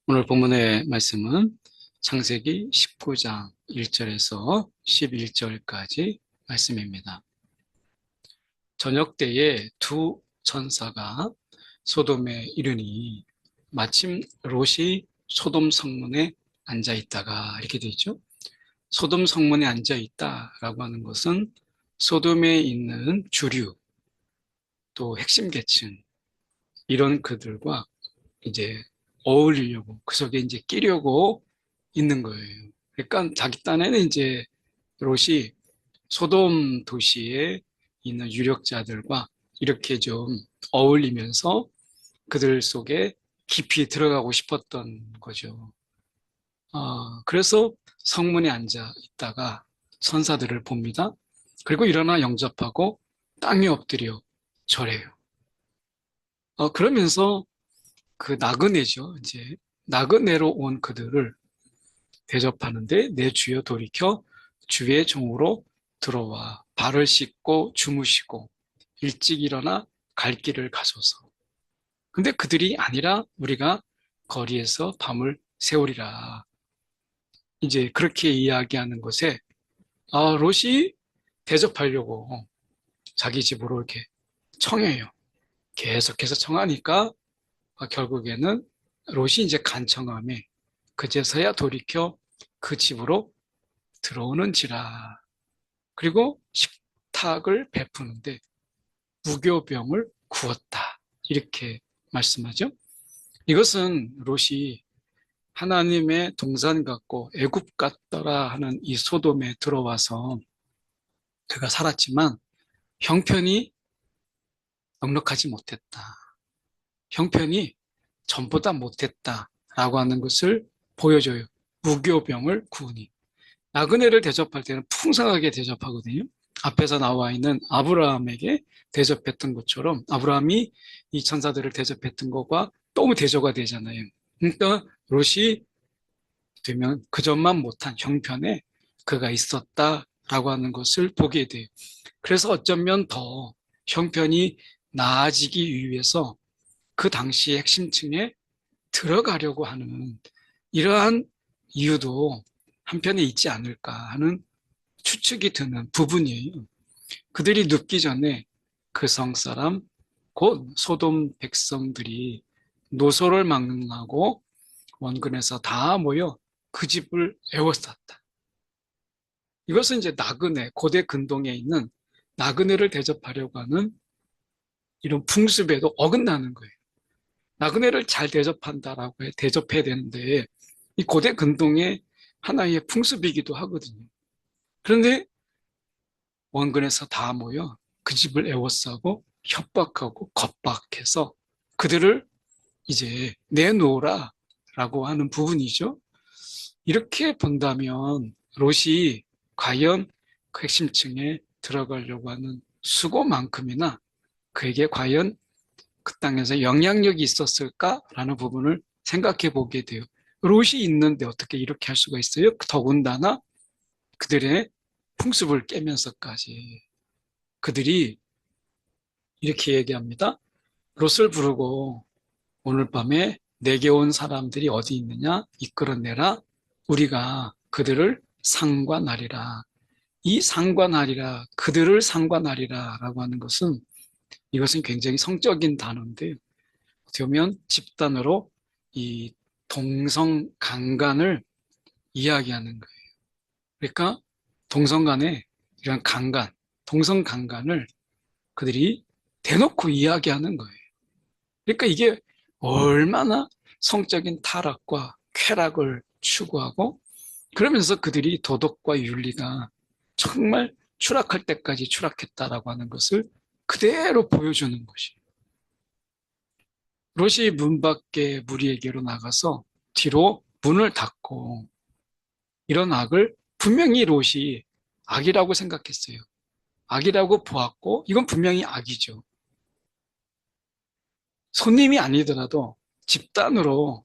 오늘 본문의 말씀은 창세기 19장 1절에서 11절까지 말씀입니다. 저녁 때에 두 천사가 소돔에 이르니 마침 롯이 소돔 성문에 앉아 있다가 이렇게 되어 있죠. 소돔 성문에 앉아 있다라고 하는 것은 소돔에 있는 주류 또 핵심 계층 이런 그들과 이제 어울리려고 그 속에 이제 끼려고 있는 거예요. 그러니까 자기 딴에는 이제 롯이 소돔 도시에 있는 유력자들과 이렇게 좀 어울리면서 그들 속에 깊이 들어가고 싶었던 거죠. 그래서 성문에 앉아 있다가 천사들을 봅니다. 그리고 일어나 영접하고 땅에 엎드려 절해요. 그러면서 그 나그네죠. 이제 나그네로 온 그들을 대접하는데 내 주여 돌이켜 주의 종으로 들어와 발을 씻고 주무시고 일찍 일어나 갈 길을 가소서. 근데 그들이 아니라 우리가 거리에서 밤을 새우리라. 이제 그렇게 이야기하는 것에 롯이 대접하려고 자기 집으로 이렇게 청해요. 계속해서 청하니까 결국에는 롯이 이제 간청함에 그제서야 돌이켜 그 집으로 들어오는지라. 그리고 식탁을 베푸는데 무교병을 구웠다. 이렇게 말씀하죠. 이것은 롯이 하나님의 동산 같고 애굽 같더라 하는 이 소돔에 들어와서 그가 살았지만 형편이 넉넉하지 못했다. 형편이 전보다 못했다라고 하는 것을 보여줘요. 무교병을 구우니. 나그네를 대접할 때는 풍성하게 대접하거든요. 앞에서 나와 있는 아브라함에게 대접했던 것처럼 아브라함이 이 천사들을 대접했던 것과 너무 대조가 되잖아요. 그러니까 롯이 되면 그전만 못한 형편에 그가 있었다라고 하는 것을 보게 돼요. 그래서 어쩌면 더 형편이 나아지기 위해서 그 당시 핵심층에 들어가려고 하는 이러한 이유도 한편에 있지 않을까 하는 추측이 드는 부분이에요. 그들이 눕기 전에 그 성사람, 곧 소돔 백성들이 노소를 망명하고 원근에서 다 모여 그 집을 에워쌌다. 이것은 이제 나그네, 고대 근동에 있는 나그네를 대접하려고 하는 이런 풍습에도 어긋나는 거예요. 나그네를 잘 대접한다라고 대접해야 되는데 이 고대 근동의 하나의 풍습이기도 하거든요. 그런데 원근에서 다 모여 그 집을 에워싸고 협박하고 겁박해서 그들을 이제 내놓으라 라고 하는 부분이죠. 이렇게 본다면 롯이 과연 그 핵심층에 들어가려고 하는 수고만큼이나 그에게 과연 그 땅에서 영향력이 있었을까라는 부분을 생각해 보게 돼요. 롯이 있는데 어떻게 이렇게 할 수가 있어요? 더군다나 그들의 풍습을 깨면서까지 그들이 이렇게 얘기합니다. 롯을 부르고 오늘 밤에 내게 온 사람들이 어디 있느냐? 이끌어내라. 우리가 그들을 상관하리라. 이 상관하리라, 그들을 상관하리라 라고 하는 것은 이것은 굉장히 성적인 단어인데 어떻게 보면 집단으로 이 동성 강간을 이야기하는 거예요. 그러니까 동성 간에 이런 강간, 동성 강간을 그들이 대놓고 이야기하는 거예요. 그러니까 이게 얼마나 성적인 타락과 쾌락을 추구하고 그러면서 그들이 도덕과 윤리가 정말 추락할 때까지 추락했다라고 하는 것을 그대로 보여주는 것이에요. 롯이 문 밖에 무리에게로 나가서 뒤로 문을 닫고 이런 악을 분명히 롯이 악이라고 생각했어요. 악이라고 보았고 이건 분명히 악이죠. 손님이 아니더라도 집단으로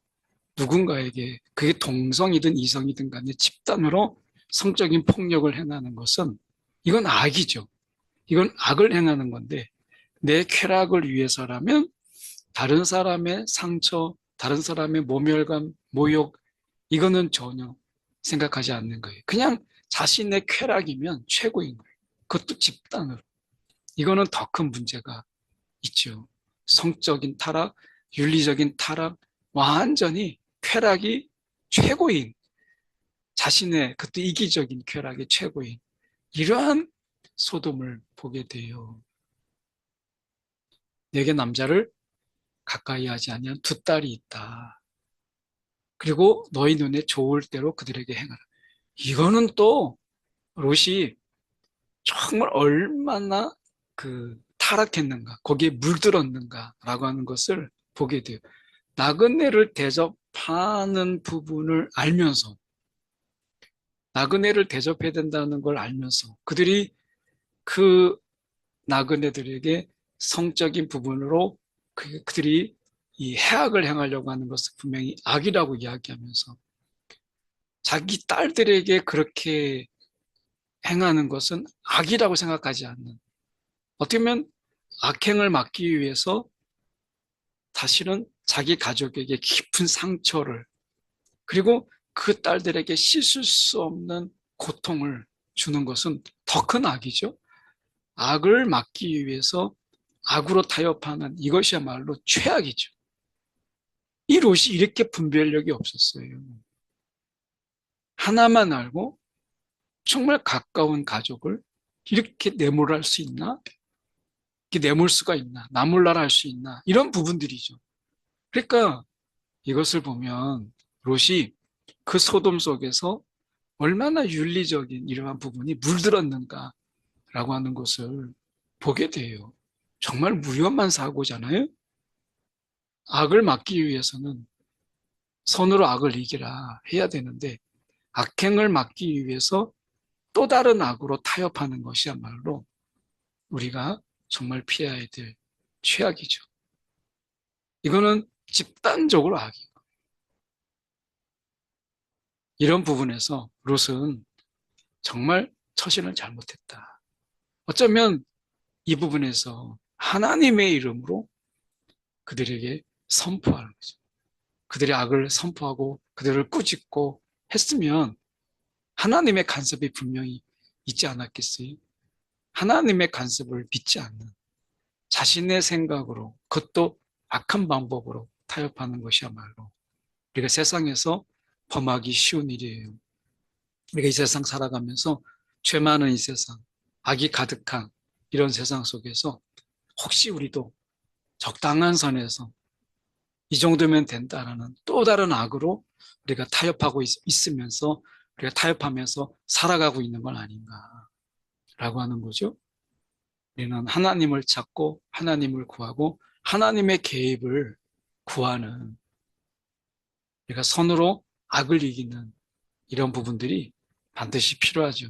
누군가에게 그게 동성이든 이성이든 간에 집단으로 성적인 폭력을 행하는 것은 이건 악이죠. 이건 악을 행하는 건데 내 쾌락을 위해서라면 다른 사람의 상처, 다른 사람의 모멸감, 모욕, 이거는 전혀 생각하지 않는 거예요. 그냥 자신의 쾌락이면 최고인 거예요. 그것도 집단으로. 이거는 더 큰 문제가 있죠. 성적인 타락, 윤리적인 타락, 완전히 쾌락이 최고인, 자신의 그것도 이기적인 쾌락이 최고인 이러한 소돔을 보게 돼요. 내게 남자를 가까이 하지 아니한 두 딸이 있다. 그리고 너희 눈에 좋을 대로 그들에게 행하라. 이거는 또 롯이 정말 얼마나 타락했는가, 거기에 물들었는가라고 하는 것을 보게 돼요. 나그네를 대접하는 부분을 알면서, 나그네를 대접해야 된다는 걸 알면서 그들이 그 나그네들에게 성적인 부분으로 그들이 이 해악을 행하려고 하는 것을 분명히 악이라고 이야기하면서 자기 딸들에게 그렇게 행하는 것은 악이라고 생각하지 않는, 어떻게 보면 악행을 막기 위해서 사실은 자기 가족에게 깊은 상처를, 그리고 그 딸들에게 씻을 수 없는 고통을 주는 것은 더 큰 악이죠. 악을 막기 위해서 악으로 타협하는 이것이야말로 최악이죠. 이 롯이 이렇게 분별력이 없었어요. 하나만 알고 정말 가까운 가족을 이렇게 내몰할 수 있나? 이렇게 내몰 수가 있나? 나몰라라 할 수 있나? 이런 부분들이죠. 그러니까 이것을 보면 롯이 그 소돔 속에서 얼마나 윤리적인 이러한 부분이 물들었는가라고 하는 것을 보게 돼요. 정말 위험한 사고잖아요. 악을 막기 위해서는 선으로 악을 이기라 해야 되는데 악행을 막기 위해서 또 다른 악으로 타협하는 것이야말로 우리가 정말 피해야 될 최악이죠. 이거는 집단적으로 악이에요. 이런 부분에서 롯은 정말 처신을 잘못했다. 어쩌면 이 부분에서 하나님의 이름으로 그들에게 선포하는 거죠. 그들의 악을 선포하고 그들을 꾸짖고 했으면 하나님의 간섭이 분명히 있지 않았겠어요? 하나님의 간섭을 믿지 않는 자신의 생각으로, 그것도 악한 방법으로 타협하는 것이야말로 우리가 세상에서 범하기 쉬운 일이에요. 우리가 이 세상 살아가면서 죄 많은 이 세상, 악이 가득한 이런 세상 속에서 혹시 우리도 적당한 선에서 이 정도면 된다라는 또 다른 악으로 우리가 타협하고 있으면서 우리가 타협하면서 살아가고 있는 건 아닌가라고 하는 거죠. 우리는 하나님을 찾고 하나님을 구하고 하나님의 개입을 구하는, 우리가 선으로 악을 이기는 이런 부분들이 반드시 필요하죠.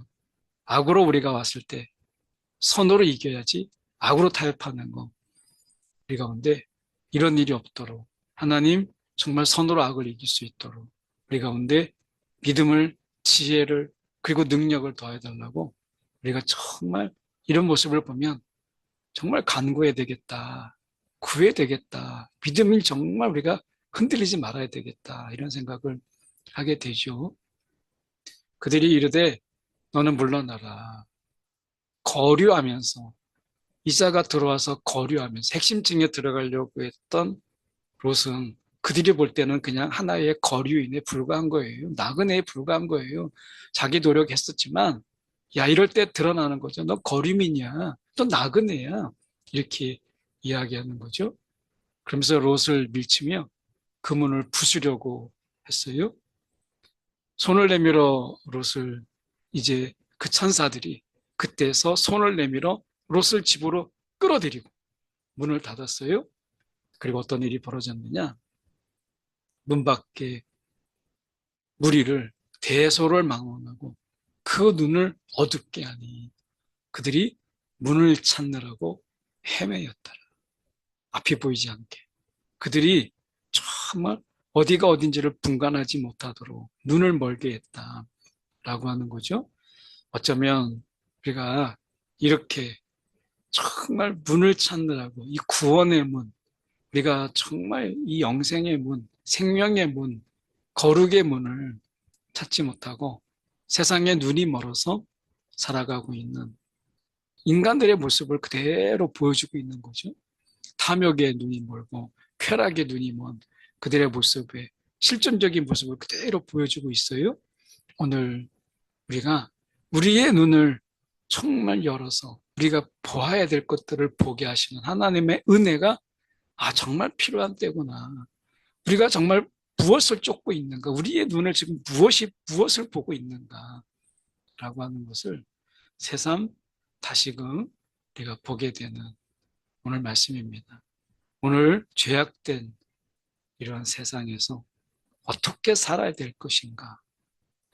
악으로 우리가 왔을 때 선으로 이겨야지 악으로 타협하는 거, 우리 가운데 이런 일이 없도록 하나님 정말 선으로 악을 이길 수 있도록 우리 가운데 믿음을, 지혜를, 그리고 능력을 더해달라고 우리가 정말 이런 모습을 보면 정말 간구해야 되겠다, 구해야 되겠다, 믿음을 정말 우리가 흔들리지 말아야 되겠다 이런 생각을 하게 되죠. 그들이 이르되 너는 물러나라. 거류하면서, 이사가 들어와서 거류하면서 핵심층에 들어가려고 했던 롯은 그들이 볼 때는 그냥 하나의 거류인에 불과한 거예요. 나그네에 불과한 거예요. 자기 노력했었지만 야, 이럴 때 드러나는 거죠. 너 거류민이야. 너 나그네야. 이렇게 이야기하는 거죠. 그러면서 롯을 밀치며 그 문을 부수려고 했어요. 손을 내밀어 롯을, 이제 그 천사들이 그때서 손을 내밀어 롯을 집으로 끌어들이고 문을 닫았어요. 그리고 어떤 일이 벌어졌느냐? 문 밖에 무리를 대소를 망언하고 그 눈을 어둡게 하니 그들이 문을 찾느라고 헤매였더라. 앞이 보이지 않게. 그들이 정말 어디가 어딘지를 분간하지 못하도록 눈을 멀게 했다라고 하는 거죠. 어쩌면 우리가 이렇게 정말 문을 찾느라고 이 구원의 문, 우리가 정말 이 영생의 문, 생명의 문, 거룩의 문을 찾지 못하고 세상에 눈이 멀어서 살아가고 있는 인간들의 모습을 그대로 보여주고 있는 거죠. 탐욕의 눈이 멀고 쾌락의 눈이 먼 그들의 모습에 실존적인 모습을 그대로 보여주고 있어요. 오늘 우리가 우리의 눈을 정말 열어서 우리가 보아야 될 것들을 보게 하시는 하나님의 은혜가 정말 필요한 때구나. 우리가 정말 무엇을 쫓고 있는가? 우리의 눈을 지금 무엇을 보고 있는가? 라고 하는 것을 새삼 다시금 우리가 보게 되는 오늘 말씀입니다. 오늘 죄악된 이러한 세상에서 어떻게 살아야 될 것인가?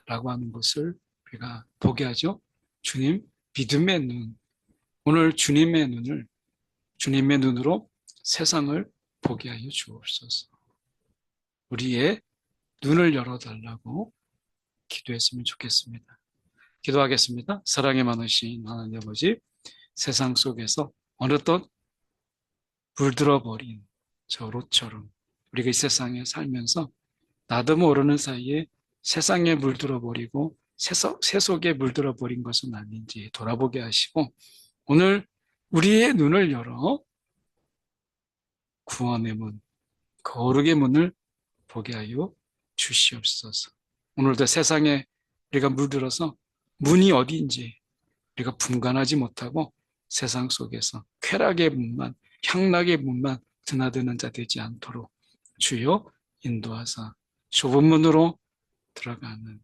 라고 하는 것을 우리가 보게 하죠. 주님, 믿음의 눈. 오늘 주님의 눈으로 세상을 보게 하여 주옵소서. 우리의 눈을 열어달라고 기도했으면 좋겠습니다. 기도하겠습니다. 사랑에 많으신 하나님 아버지, 세상 속에서 어느덧 물들어버린 저 롯처럼 우리가 이 세상에 살면서 나도 모르는 사이에 세상에 물들어버리고 세속에 물들어버린 것은 아닌지 돌아보게 하시고 오늘 우리의 눈을 열어 구원의 문, 거룩의 문을 보게 하여 주시옵소서. 오늘도 세상에 우리가 물들어서 문이 어디인지 우리가 분간하지 못하고 세상 속에서 쾌락의 문만, 향락의 문만 드나드는 자 되지 않도록 주여 인도하사 좁은 문으로 들어가는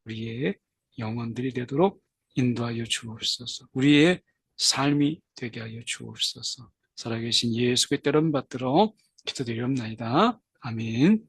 우리의 영혼들이 되도록 인도하여 주옵소서. 우리의 삶이 되게 하여 주옵소서. 살아계신 예수 그리스도의 이름 받들어 기도드리옵나이다. 아멘.